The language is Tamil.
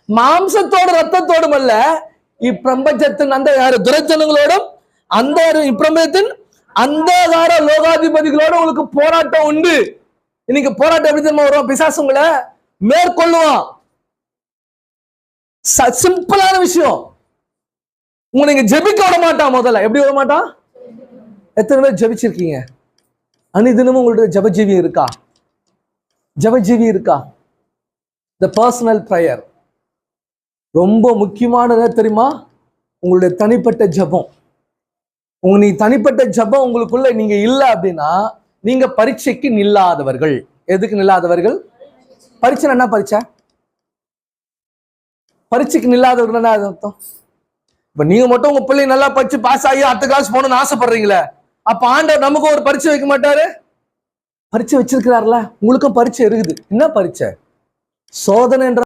மாம்சத்தோடு ரத்தத்தோடும் அல்ல, இப்பிரபஞ்சத்தின் அந்த துரைத்தனங்களோடும் அந்த இப்பிரபஞ்சத்தின் அந்தகார லோகாதிபதிகளோட உங்களுக்கு போராட்டம் உண்டு. இன்னைக்கு போராட்டம் எப்படி தெரியுமா வரும்? பிசாசு உங்களை மேற்கொள்ளுவான். சிம்பிளான விஷயம். உங்களை நீங்க ஜெபிக்க விட மாட்டான். முதல்ல எப்படி விட மாட்டான்? எத்தனை பேர் ஜெபிச்சிருக்கீங்க? அனிதினமும் உங்களுடைய ஜபஜீவி இருக்கா? ஜபஜீவி இருக்கா? த பர்சனல் ப்ரேயர் ரொம்ப முக்கியமானது தெரியுமா? உங்களுடைய தனிப்பட்ட ஜபம். நீ தனிப்பட்ட ஜபம் உங்களுக்குள்ள நீங்க இல்லை அப்படின்னா நீங்க பரீட்சைக்கு நில்லாதவர்கள். எதுக்கு நில்லாதவர்கள்? பரீட்சை என்ன? பரீட்சைக்கு நில்லாதவர்கள் என்ன அர்த்தம்? இப்ப நீங்க மட்டும் உங்க பிள்ளை நல்லா படிச்சு பாஸ் ஆகி அடுத்த கிளாஸ் போகணும்னு ஆசைப்படுறீங்களே, அப்ப ஆண்டவர் நமக்கும் ஒரு பரீட்சை வைக்க மாட்டாரு? பரீட்சை வச்சிருக்கிறாருல. உங்களுக்கும் பரீட்சை இருக்குது. என்ன பரீட்சை? சோதனை என்ற